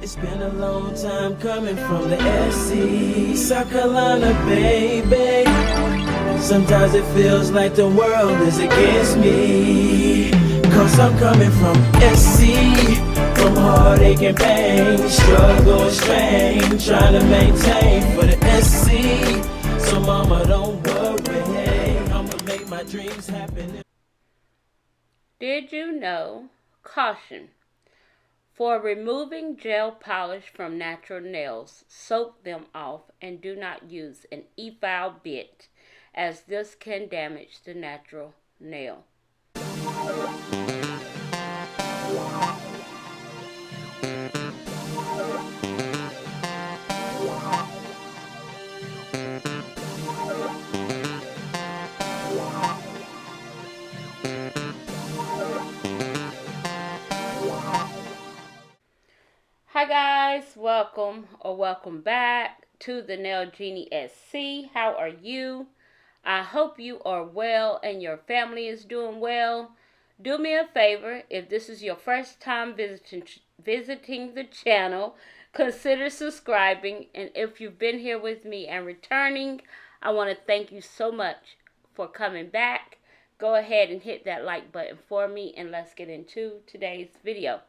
It's been a long time coming from the Airsee, South Carolina, baby. Sometimes it feels like the world is against me, 'cause I'm coming from Airsee, from heartache and pain, struggle and strain, trying to maintain for the Airsee. So mama, don't worry, I'ma make my dreams happen. Did you know? Caution. For removing gel polish from natural nails, soak them off and do not use an e-file bit, as this can damage the natural nail. Hi guys, welcome back to the Nail Genie SC. How are you? I hope you are well and your family is doing well. Do me a favor, if this is your first time visiting the channel, consider subscribing. And if you've been here with me and returning, I want to thank you so much for coming back. Go ahead and hit that like button for me and let's get into today's video.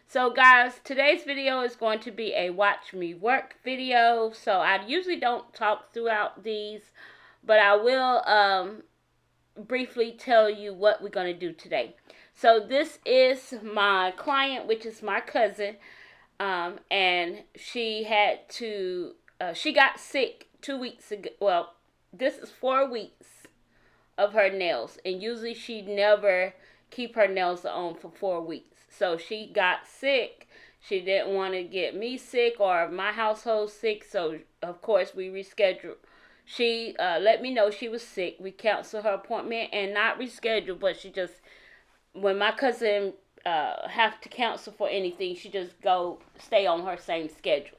So guys, today's video is going to be a watch me work video. So I usually don't talk throughout these, but I will briefly tell you what we're going to do today. So this is my client, which is my cousin, and she had to, she got sick 2 weeks ago. Well, this is 4 weeks of her nails, and usually she never keep her nails on for 4 weeks. So she got sick. She didn't want to get me sick or my household sick. So, of course, we rescheduled. She let me know she was sick. We canceled her appointment and not rescheduled. But she just, when my cousin have to cancel for anything, she just stay on her same schedule,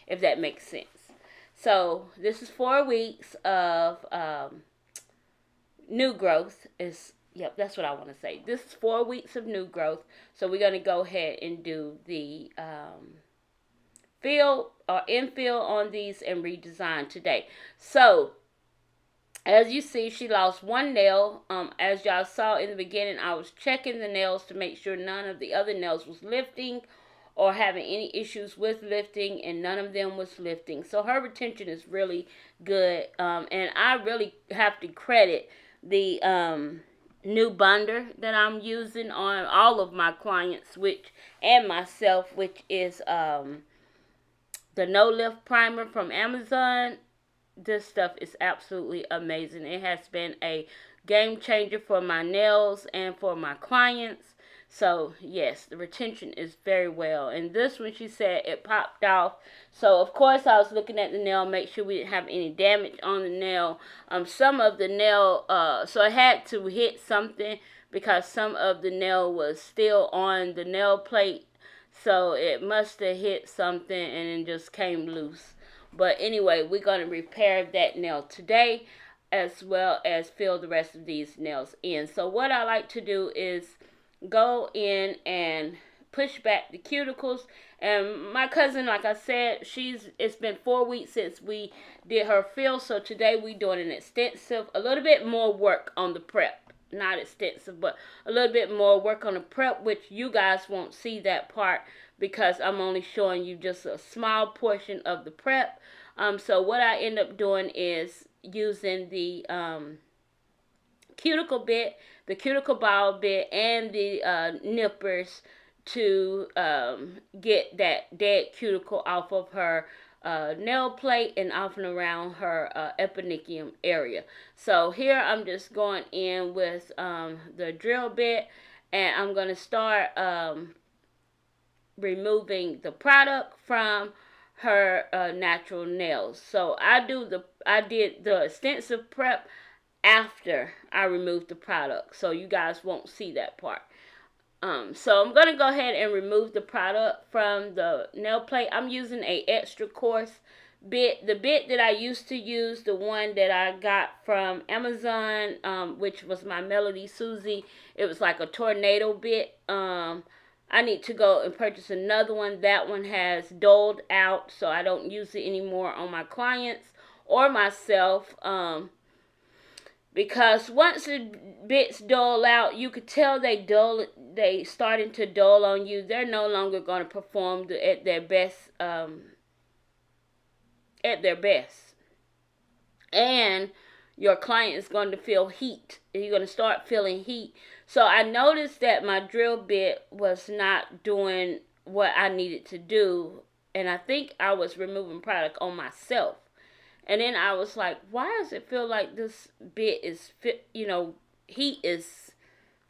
if that makes sense. So, this is 4 weeks of new growth. Yep, that's what I want to say. This is 4 weeks of new growth. So we're going to go ahead and do the infill on these and redesign today. So, as you see, she lost one nail. As y'all saw in the beginning, I was checking the nails to make sure none of the other nails was lifting or having any issues with lifting, and none of them was lifting. So her retention is really good. And I really have to credit the new bonder that I'm using on all of my clients, and myself, which is the No Lift Primer from Amazon. This stuff is absolutely amazing. It has been a game changer for my nails and for my clients. So yes, the retention is very well. And this one, she said it popped off. So of course I was looking at the nail, make sure we didn't have any damage on the nail. Some of the nail, so I had to hit something because some of the nail was still on the nail plate. So it must have hit something and then just came loose. But anyway, we're going to repair that nail today, as well as fill the rest of these nails in. So what I like to do is go in and push back the cuticles. And my cousin, like I said, it's been 4 weeks since we did her fill. So today we doing an extensive, a little bit more work on the prep. Not extensive, but a little bit more work on the prep, which you guys won't see that part because I'm only showing you just a small portion of the prep. So what I end up doing is using the cuticle bit, the cuticle ball bit, and the nippers to get that dead cuticle off of her nail plate and off and around her eponychium area. So here I'm just going in with the drill bit, and I'm going to start removing the product from her natural nails. So I did the extensive prep after I removed the product, so you guys won't see that part. So I'm going to go ahead and remove the product from the nail plate. I'm using a extra coarse bit. The bit that I used to use, the one that I got from Amazon, which was my Melody Susie. It was like a tornado bit. I need to go and purchase another one. That one has dulled out, so I don't use it anymore on my clients or myself. Because once the bits dull out, you could tell they starting to dull on you. They're no longer going to perform at their best. And your client is going to feel heat. You're going to start feeling heat. So I noticed that my drill bit was not doing what I needed to do, and I think I was removing product on myself. And then I was like, why does it feel like this bit is, heat is,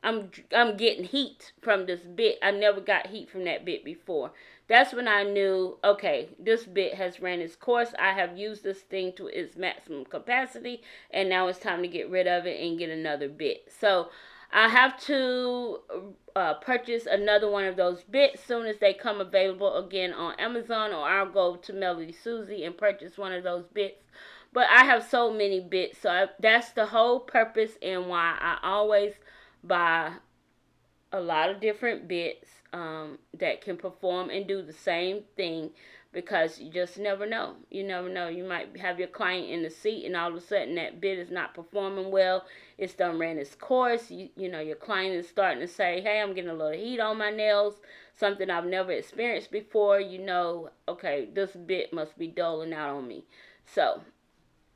I'm getting heat from this bit. I never got heat from that bit before. That's when I knew, okay, this bit has ran its course. I have used this thing to its maximum capacity, and now it's time to get rid of it and get another bit. So I have to purchase another one of those bits soon as they come available again on Amazon, or I'll go to Melody Susie and purchase one of those bits. But I have so many bits, so that's the whole purpose and why I always buy a lot of different bits that can perform and do the same thing, because you just never know. You never know. You might have your client in the seat and all of a sudden that bit is not performing well. It's done ran its course. You know, your client is starting to say, hey, I'm getting a little heat on my nails, something I've never experienced before. You know, okay, this bit must be doling out on me. So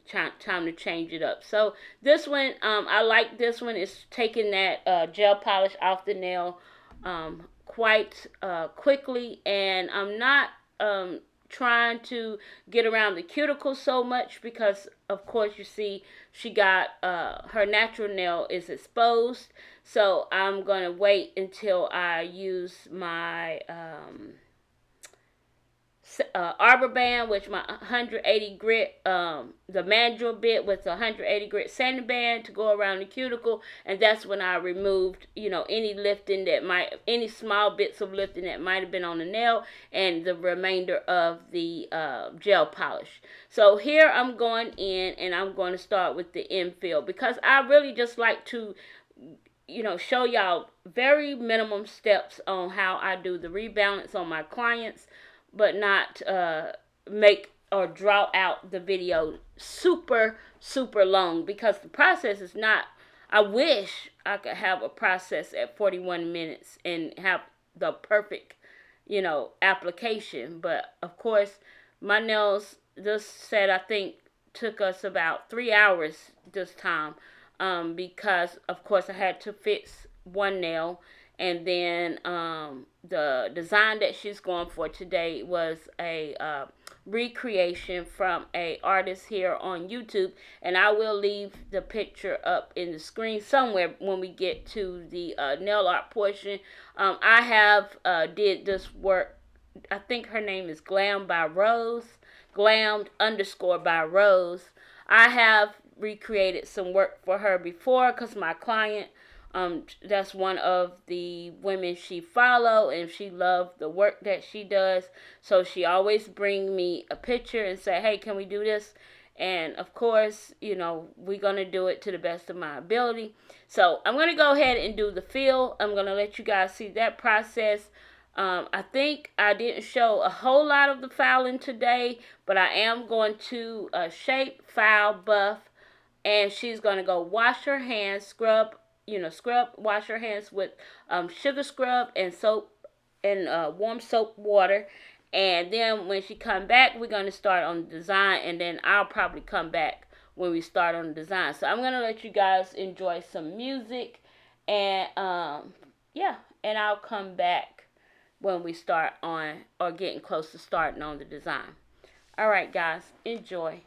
time to change it up. So this one, I like this one. It's taking that gel polish off the nail quite quickly, and I'm not trying to get around the cuticle so much, because of course you see she got her natural nail is exposed. So I'm gonna wait until I use my arbor band, which my 180 grit, the mandrel bit with the 180 grit sanding band to go around the cuticle, and that's when I removed, any lifting any small bits of lifting that might have been on the nail, and the remainder of the gel polish. So here I'm going in and I'm going to start with the infill, because I really just like to show y'all very minimum steps on how I do the rebalance on my clients, but not make or draw out the video super long, because the process is not, I wish I could have a process at 41 minutes and have the perfect application. But of course my nails, this set I think took us about 3 hours this time, because of course I had to fix one nail. And then the design that she's going for today was a recreation from a artist here on YouTube. And I will leave the picture up in the screen somewhere when we get to the nail art portion. I have did this work. I think her name is Glammed by Rose. Glammed_by Rose. I have recreated some work for her before, because my client, that's one of the women she follow, and she loved the work that she does. So she always bring me a picture and say, hey, can we do this? And of course, we're going to do it to the best of my ability. So I'm going to go ahead and do the fill. I'm going to let you guys see that process. I think I didn't show a whole lot of the filing today, but I am going to shape, file, buff, and she's going to go wash her hands, scrub, wash her hands with sugar scrub and soap and warm soap water. And then when she come back, we're going to start on the design, and then I'll probably come back when we start on the design. So I'm going to let you guys enjoy some music, and and I'll come back when we start on, or getting close to starting on the design. All right, guys, enjoy.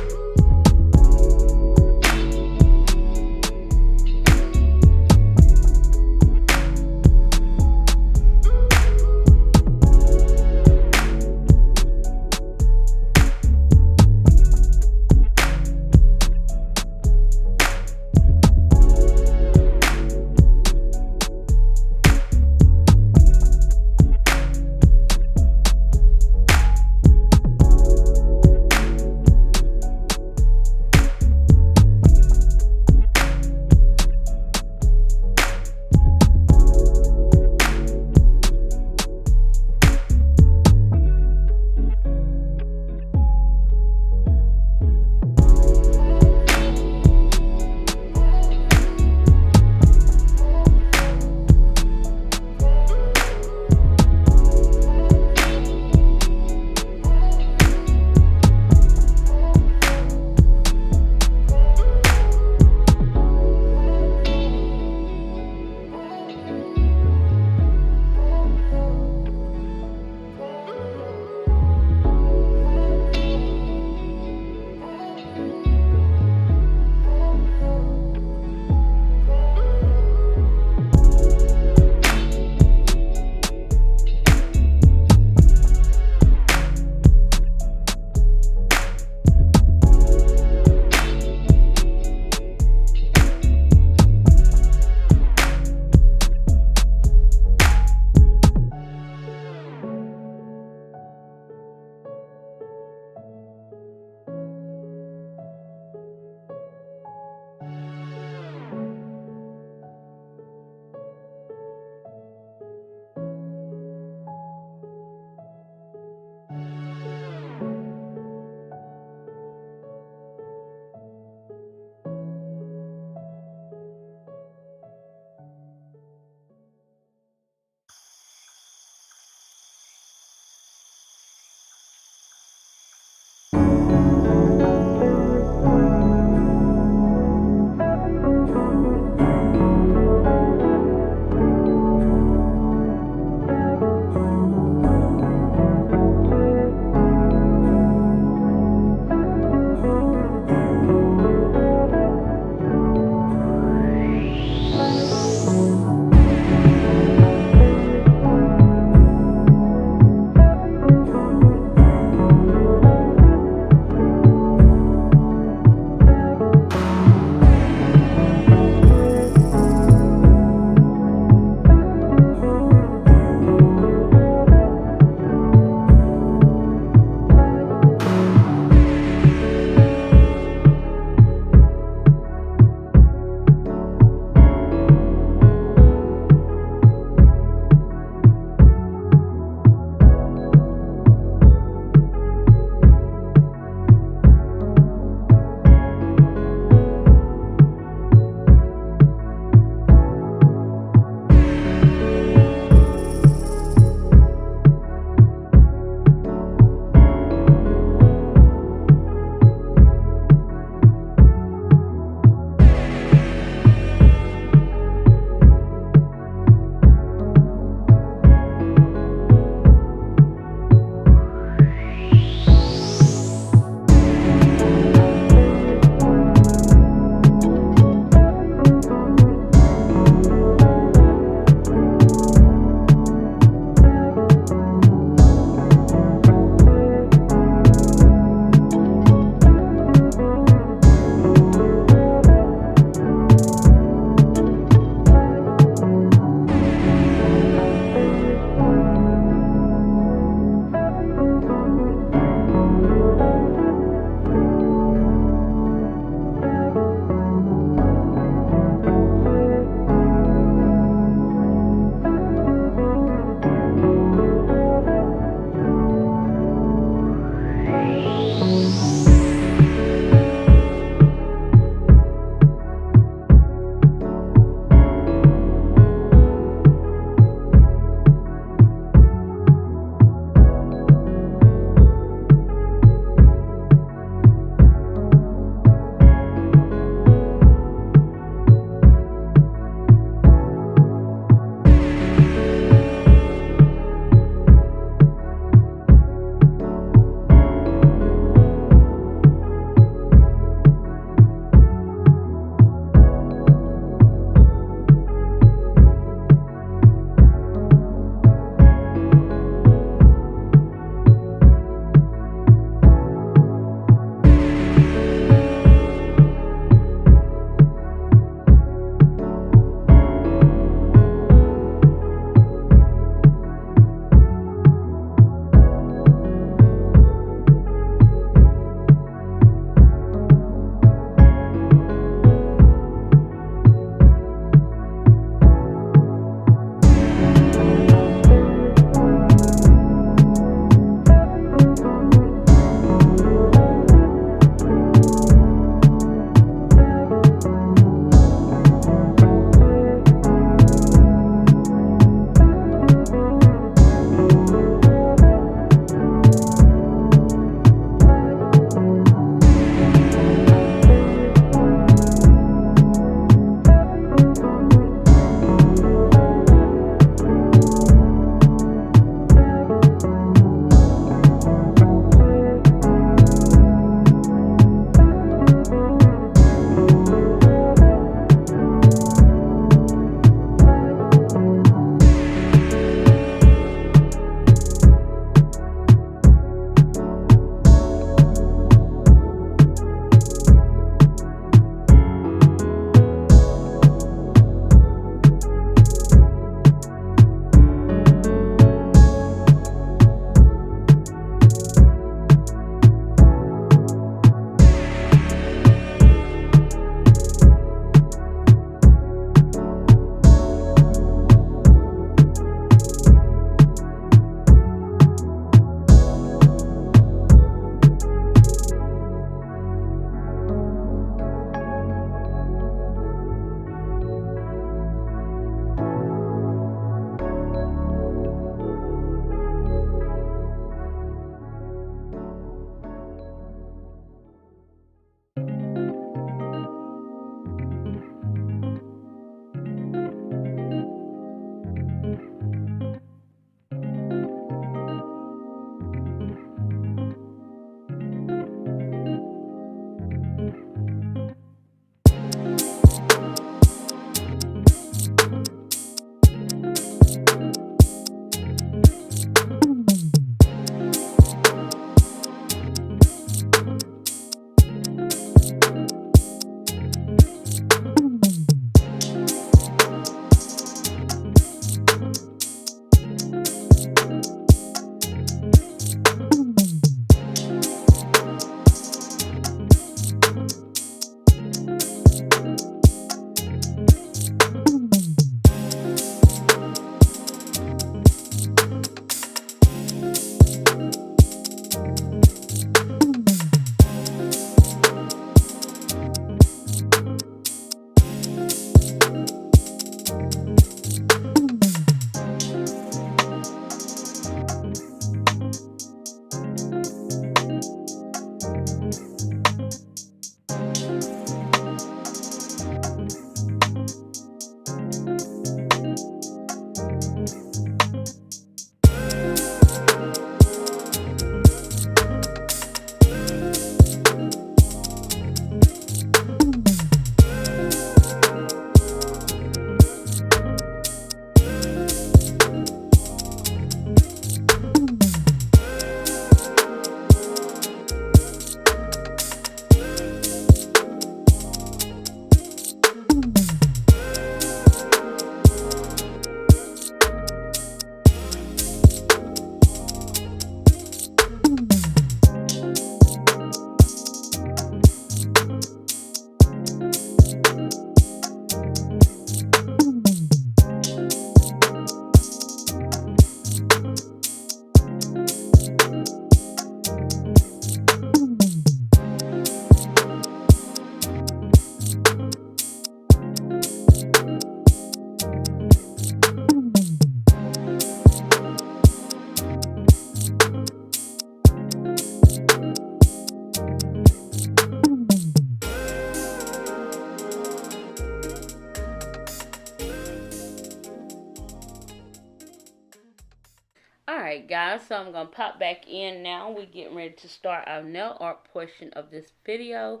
guys, so I'm going to pop back in now. We're getting ready to start our nail art portion of this video.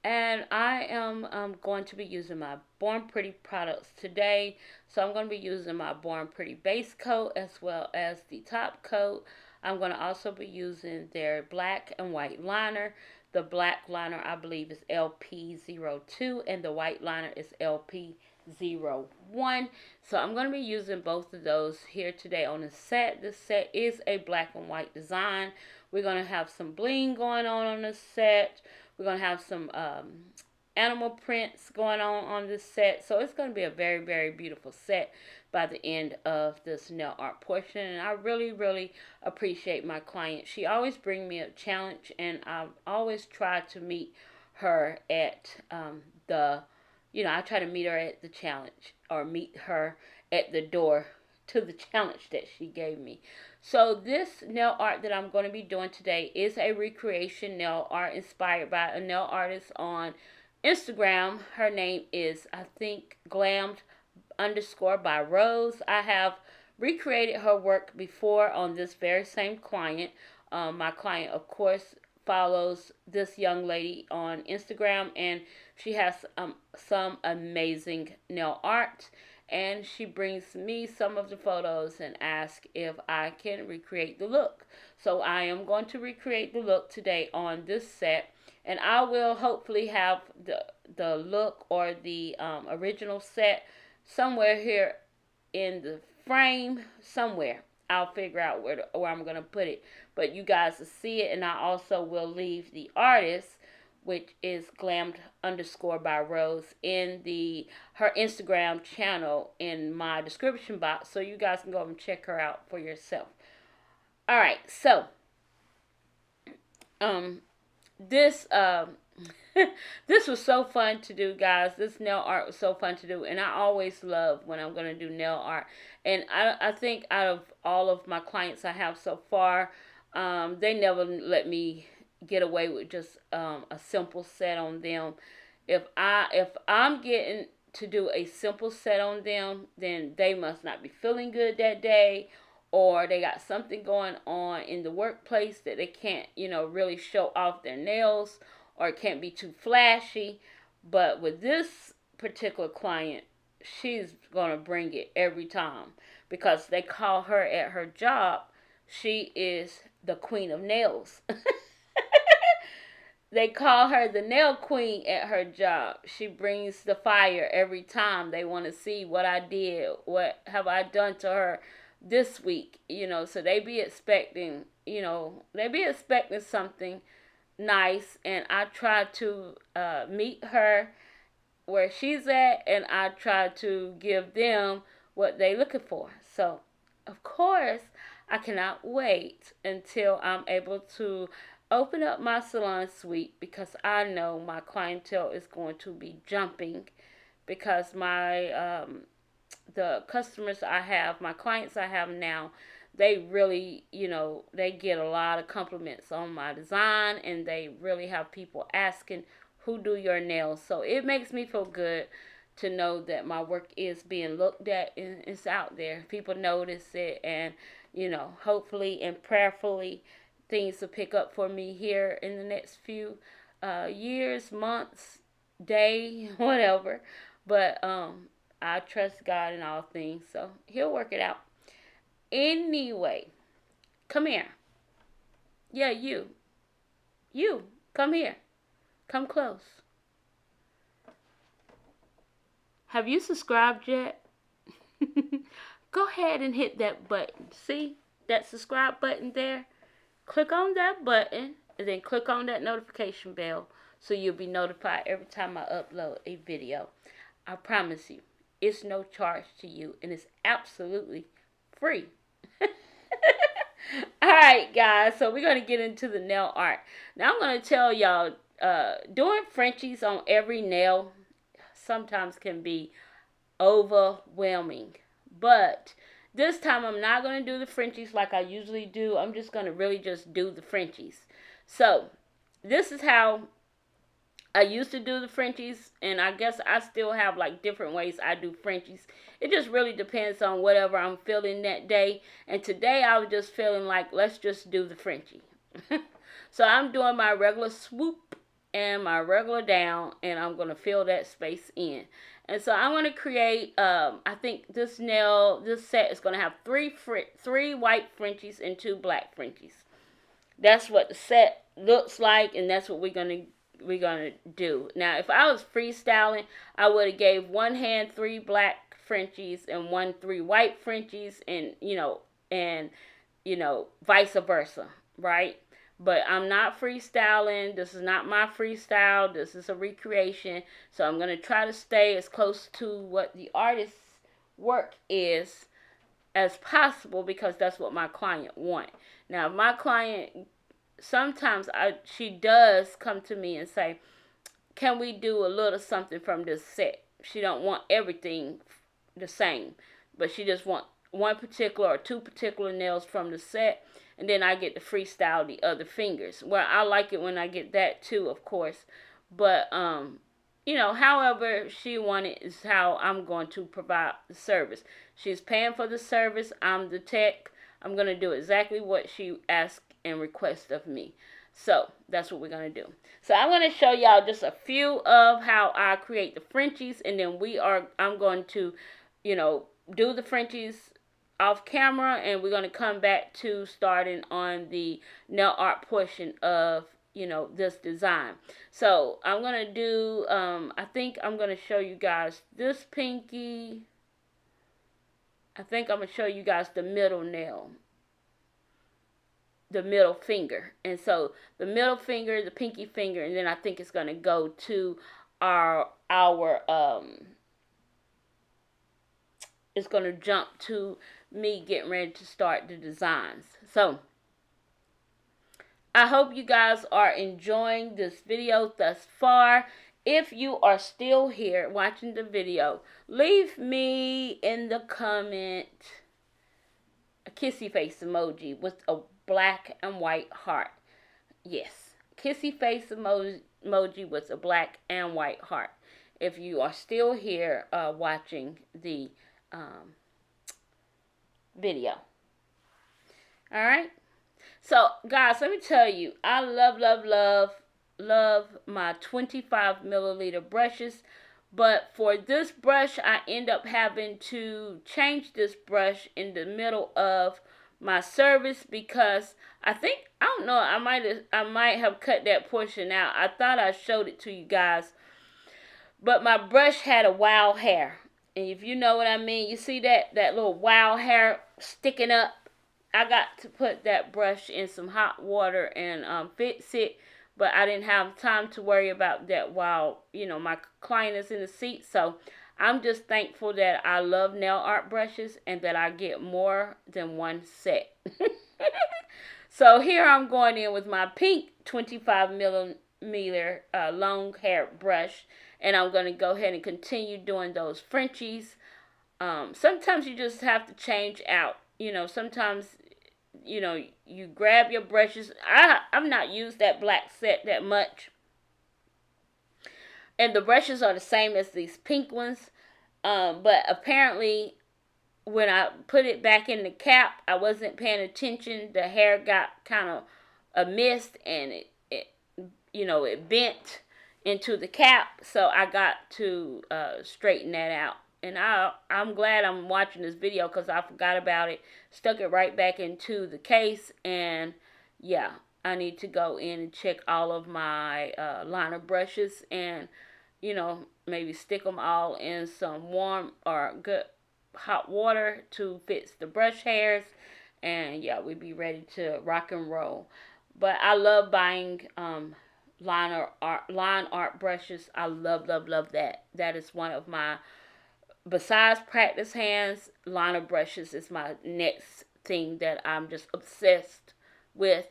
And I am going to be using my Born Pretty products today. So I'm going to be using my Born Pretty base coat as well as the top coat. I'm going to also be using their black and white liner. The black liner, I believe, is LP02 and the white liner is LP01. So I'm going to be using both of those here today on the set. This set is a black and white design. We're going to have some bling going on the set. We're going to have some animal prints going on this set. So it's going to be a very, very beautiful set by the end of this nail art portion. And I really, really appreciate my client. She always brings me a challenge, and I always try to meet her at I try to meet her at the challenge or meet her at the door to the challenge that she gave me. So this nail art that I'm going to be doing today is a recreation nail art inspired by a nail artist on Instagram. Her name is, I think, glammed_by Rose. I have recreated her work before on this very same client. My client, of course, follows this young lady on Instagram, and she has some amazing nail art. And she brings me some of the photos and asks if I can recreate the look. So I am going to recreate the look today on this set. And I will hopefully have the look or the original set somewhere here in the frame somewhere. I'll figure out where I'm going to put it. But you guys will see it. And I also will leave the artist, which is glammed_by Rose, in her Instagram channel in my description box, so you guys can go and check her out for yourself. All right, so this this was so fun to do, guys. This nail art was so fun to do, and I always love when I'm gonna do nail art. And I think out of all of my clients I have so far, they never let me get away with just a simple set on them. If I'm getting to do a simple set on them, then they must not be feeling good that day, or they got something going on in the workplace that they can't, really show off their nails, or it can't be too flashy. But with this particular client, she's gonna bring it every time, because they call her at her job, she is the queen of nails. They call her the nail queen at her job. She brings the fire every time. They want to see what I did, what have I done to her this week, so they be expecting, something nice. And I try to meet her where she's at, and I try to give them what they looking for. So, of course, I cannot wait until I'm able to open up my salon suite, because I know my clientele is going to be jumping, because my the customers I have, my clients I have now, they really, they get a lot of compliments on my design, and they really have people asking, who do your nails? So it makes me feel good to know that my work is being looked at and it's out there. People notice it, and hopefully and prayerfully things will pick up for me here in the next few years, months, day, whatever. But I trust God in all things, so He'll work it out. Anyway, come here. Yeah, you, come here. Come close. Have you subscribed yet? Go ahead and hit that button. See that subscribe button there? Click on that button, and then click on that notification bell, so you'll be notified every time I upload a video. I promise you, it's no charge to you, and it's absolutely free. Alright, guys, so we're going to get into the nail art. Now I'm going to tell y'all, doing Frenchies on every nail sometimes can be overwhelming. But this time I'm not going to do the Frenchies like I usually do. I'm just going to really just do the Frenchies. So this is how I used to do the Frenchies, and I guess I still have like different ways I do Frenchies. It just really depends on whatever I'm feeling that day. And today I was just feeling like, let's just do the Frenchie. So I'm doing my regular swoop and my regular down, and I'm going to fill that space in. And so I'm going to create, I think this set is going to have three white Frenchies and 2 black Frenchies. That's what the set looks like, and that's what we're gonna do. Now, if I was freestyling, I would have gave one hand 3 black Frenchies and 3 white Frenchies, and vice versa, right? But I'm not freestyling. This is not my freestyle. This is a recreation. So I'm gonna try to stay as close to what the artist's work is as possible, because that's what my client want. Now, if my client, sometimes she does come to me and say, can we do a little something from this set? She don't want everything the same, but she just want one particular or 2 particular nails from the set, and then I get to freestyle the other fingers. Well, I like it when I get that too, of course, but however she wanted is how I'm going to provide the service. She's paying for the service. I'm the tech. I'm going to do exactly what she asked and requests of me. So that's what we're going to do. So I'm going to show y'all just a few of how I create the Frenchies, and then I'm going to, do the Frenchies off camera, and we're going to come back to starting on the nail art portion of this design. So I'm going to do, I think I'm going to show you guys this pinky. I think I'm going to show you guys the middle nail, the middle finger. And so the middle finger, the pinky finger, and then I think it's going to go to it's going to jump to me getting ready to start the designs. So I hope you guys are enjoying this video thus far. If you are still here watching the video, leave me in the comment a kissy face emoji with a black and white heart. Yes, kissy face emoji with a black and white heart. If you are still here watching the video. All right. So, guys, let me tell you, I love my 25 milliliter brushes. But for this brush, I end up having to change this brush in the middle of my service, because I don't know, I might have cut that portion out. I thought I showed it to you guys. But my brush had a wild hair. And if you know what I mean, you see that little wild hair sticking up? I got to put that brush in some hot water and fix it, but I didn't have time to worry about that while, my client is in the seat. So I'm just thankful that I love nail art brushes and that I get more than one set. So here I'm going in with my pink 25 millimeter long hair brush, and I'm going to go ahead and continue doing those Frenchies. Sometimes you just have to change out. Sometimes, you grab your brushes. I've not used that black set that much. And the brushes are the same as these pink ones. But apparently, when I put it back in the cap, I wasn't paying attention. The hair got kind of a mist, and it bent into the cap. So I got to straighten that out. And I'm glad I'm watching this video, because I forgot about it. Stuck it right back into the case. And yeah, I need to go in and check all of my liner brushes. And, maybe stick them all in some warm or good hot water to fix the brush hairs. And yeah, we'll be ready to rock and roll. But I love buying line art brushes. I love that. That is one of my, besides practice hands, liner brushes is my next thing that I'm just obsessed with,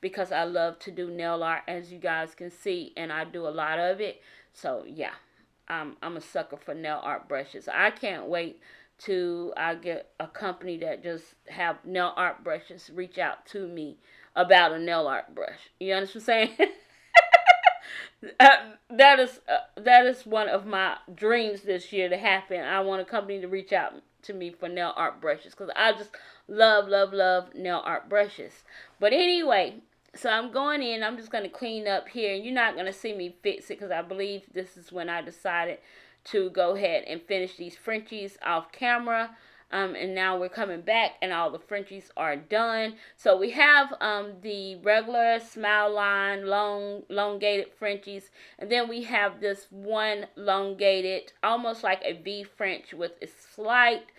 because I love to do nail art, as you guys can see, and I do a lot of it. So yeah, I'm a sucker for nail art brushes. I can't wait till I get a company that just have nail art brushes reach out to me about a nail art brush. You understand what I'm saying? That is one of my dreams this year to happen. I want a company to reach out to me for nail art brushes because I just love nail art brushes. But anyway, so I'm going in. I'm just going to clean up here. You're not going to see me fix it because I believe this is when I decided to go ahead and finish these Frenchies off camera. And now we're coming back and all the Frenchies are done. So we have the regular smile line, elongated Frenchies. And then we have this one elongated, almost like a V French with a slight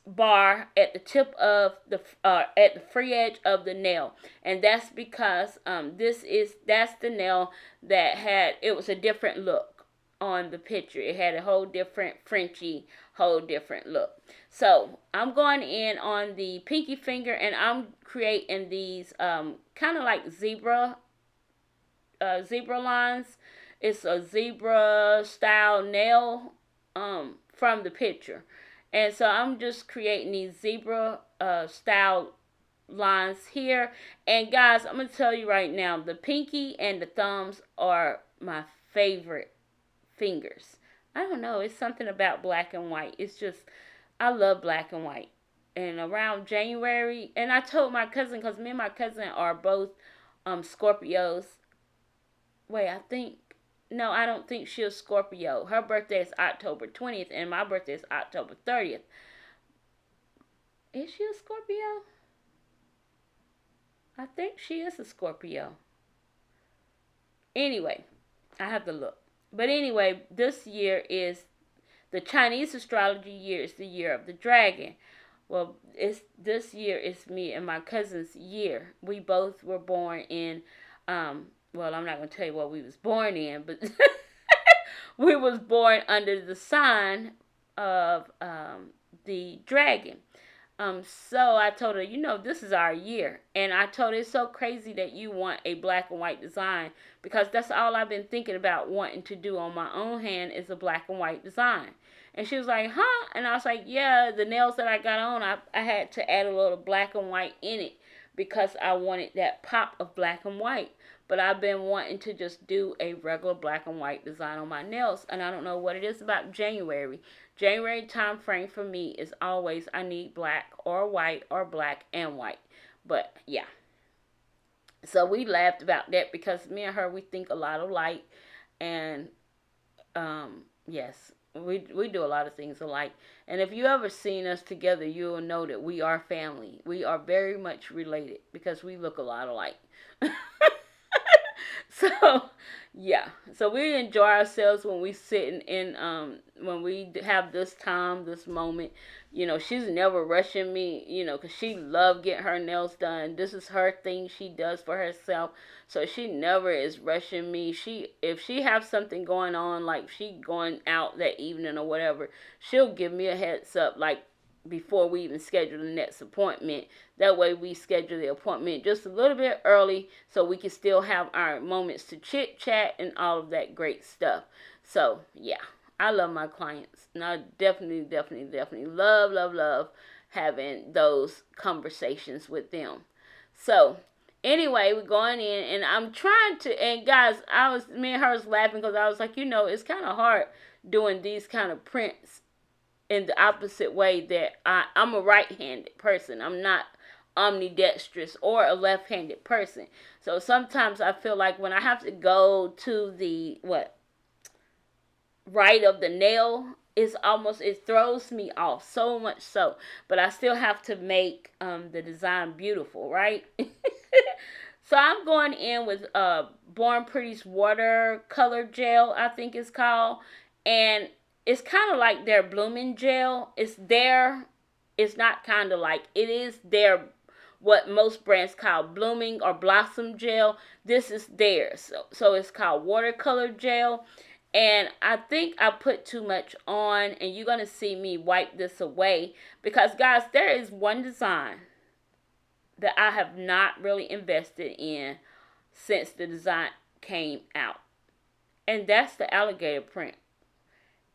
bar at the tip of the at the free edge of the nail, and that's because that's the nail that had, it was a different look on the picture. It had a whole different Frenchy, whole different look. So I'm going in on the pinky finger and I'm creating these kind of like zebra lines. It's a zebra style nail from the picture. And so I'm just creating these zebra style lines here. And guys, I'm going to tell you right now, the pinky and the thumbs are my favorite fingers. I don't know, it's something about black and white. It's just, I love black and white. And around January, and I told my cousin, because me and my cousin are both Scorpios. Wait, no, I don't think she's a Scorpio. Her birthday is October 20th, and my birthday is October 30th. Is she a Scorpio? I think she is a Scorpio. Anyway, I have to look. But anyway, this year is the Chinese astrology year. It's the year of the dragon. Well, this year is me and my cousin's year. We both were born in well, I'm not going to tell you what we was born in, but we was born under the sign of the dragon. So I told her, this is our year. And I told her, it's so crazy that you want a black and white design, because that's all I've been thinking about wanting to do on my own hand is a black and white design. And she was like, huh? And I was like, yeah, the nails that I got on, I had to add a little black and white in it because I wanted that pop of black and white. But I've been wanting to just do a regular black and white design on my nails. And I don't know what it is about January. January time frame for me is always I need black or white or black and white. But yeah. So we laughed about that because me and her, we think a lot alike. And yes, we do a lot of things alike. And if you ever seen us together, you'll know that we are family. We are very much related because we look a lot alike. So, yeah. So we enjoy ourselves when we sit in when we have this time, this moment. She's never rushing me, because she loved getting her nails done. This is her thing she does for herself. So she never is rushing me. If she have something going on, like she going out that evening or whatever, she'll give me a heads up, like, before we even schedule the next appointment. That way we schedule the appointment just a little bit early so we can still have our moments to chit chat and all of that great stuff. So yeah, I love my clients, and I definitely love having those conversations with them. So anyway, we're going in and I'm trying to, and guys, me and her was laughing because I was like, it's kind of hard doing these kind of prints in the opposite way that I'm a right-handed person. I'm not ambidextrous or a left-handed person. So sometimes I feel like when I have to go to the right of the nail, it throws me off so much so. But I still have to make the design beautiful, right? So I'm going in with Born Pretty's watercolor gel, I think it's called, and it's kind of like their blooming gel. It's not kind of like, it is their, what most brands call blooming or blossom gel. This is theirs. So it's called watercolor gel. And I think I put too much on, and you're going to see me wipe this away. Because guys, there is one design that I have not really invested in since the design came out. And that's the alligator print.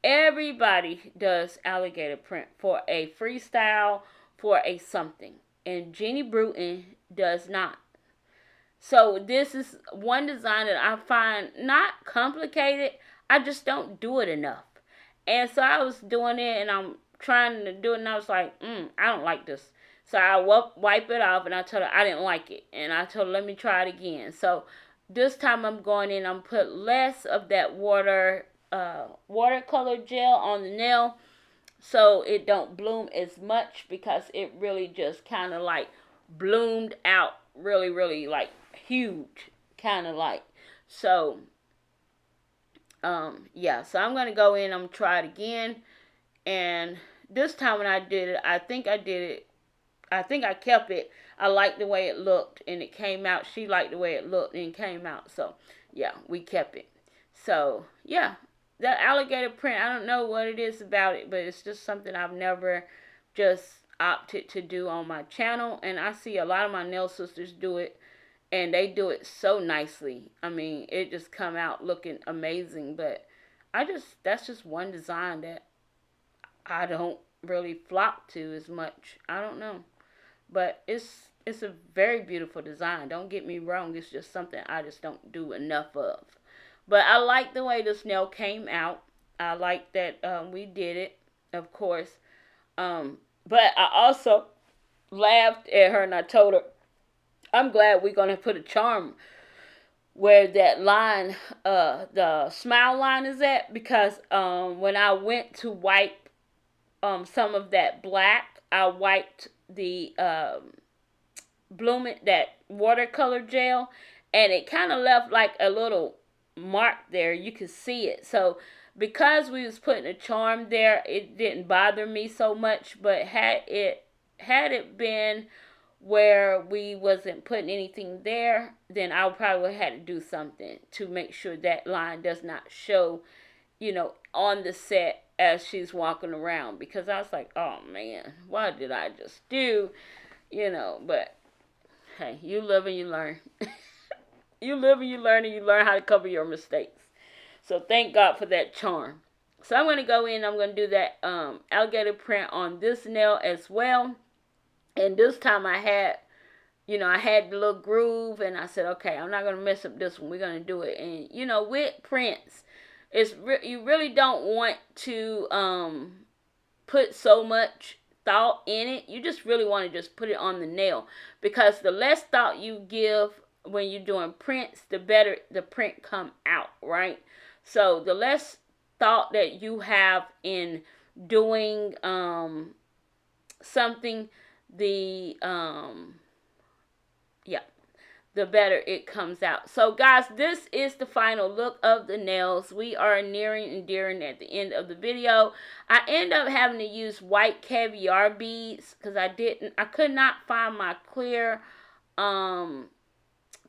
Everybody does alligator print for a freestyle, for a something. And Jeannie Bruton does not. So this is one design that I find not complicated. I just don't do it enough. And so I was doing it, and I'm trying to do it, and I was like, I don't like this. So I wipe it off, and I told her I didn't like it. And I told her, let me try it again. So this time I'm going in, I'm put less of that watercolor gel on the nail, so it don't bloom as much, because it really just kind of like bloomed out really, really like huge, kind of like. So yeah, so I'm gonna go in, I'm gonna try it again. And this time when I did it, I think I kept it. I liked the way it looked, and it came out. She liked the way it looked, and it came out. So yeah, we kept it. So yeah, that alligator print, I don't know what it is about it, but it's just something I've never just opted to do on my channel. And I see a lot of my nail sisters do it, and they do it so nicely. I mean, it just come out looking amazing. But that's just one design that I don't really flock to as much. I don't know, but it's a very beautiful design. Don't get me wrong. It's just something I just don't do enough of. But I like the way this nail came out. I like that we did it, of course. But I also laughed at her, and I told her, I'm glad we're going to put a charm where that line, the smile line is at, because when I went to wipe some of that black, I wiped the that watercolor gel, and it kind of left like a little mark there. You could see it. So because we was putting a charm there, it didn't bother me so much. But had it been where we wasn't putting anything there, then I probably would have had to do something to make sure that line does not show, on the set as she's walking around. Because I was like, oh man, what did I just do? But hey, you live and you learn. You live and you learn, and you learn how to cover your mistakes. So thank God for that charm. So I'm going to go in, I'm going to do that alligator print on this nail as well. And this time I had the little groove, and I said, okay, I'm not going to mess up this one. We're going to do it. And, with prints, you really don't want to put so much thought in it. You just really want to just put it on the nail, because the less thought you give when you're doing prints, the better the print come out, right? So the less thought that you have in doing something, the better it comes out. So guys, this is the final look of the nails. We are nearing and dearing at the end of the video. I end up having to use white caviar beads because I could not find my clear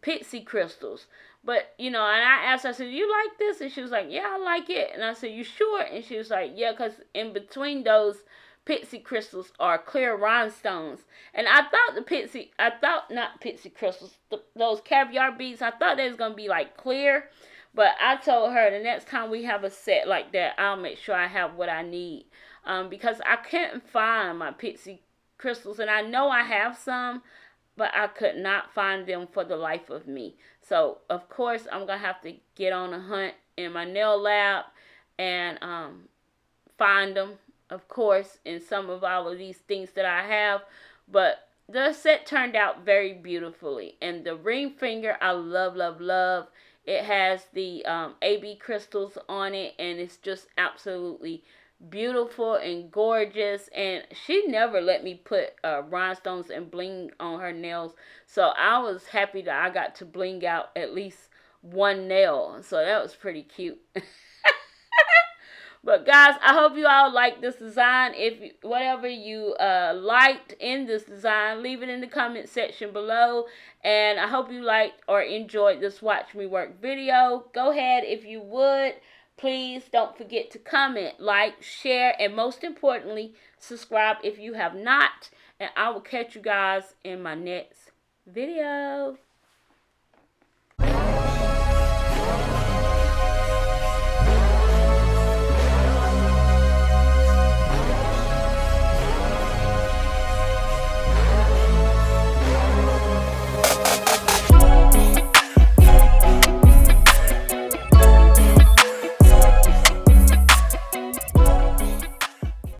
pixie crystals. But and I asked her, I said, you like this? And she was like, yeah, I like it. And I said, you sure? And she was like, yeah, because in between those pixie crystals are clear rhinestones. And I thought not pixie crystals, those caviar beads, I thought they was going to be like clear. But I told her the next time we have a set like that, I'll make sure I have what I need. Because I couldn't find my pixie crystals. And I know I have some, but I could not find them for the life of me. So, of course, I'm going to have to get on a hunt in my nail lab and find them, of course, in some of all of these things that I have. But the set turned out very beautifully. And the ring finger, I love, love, love. It has the AB crystals on it, and it's just absolutely beautiful and gorgeous. And she never let me put rhinestones and bling on her nails, so I was happy that I got to bling out at least one nail. So that was pretty cute. But guys, I hope you all like this design. If whatever you liked in this design, leave it in the comment section below. And I hope you liked or enjoyed this watch me work video. Go ahead, if you would, please don't forget to comment, like, share, and most importantly, subscribe if you have not. And I will catch you guys in my next video.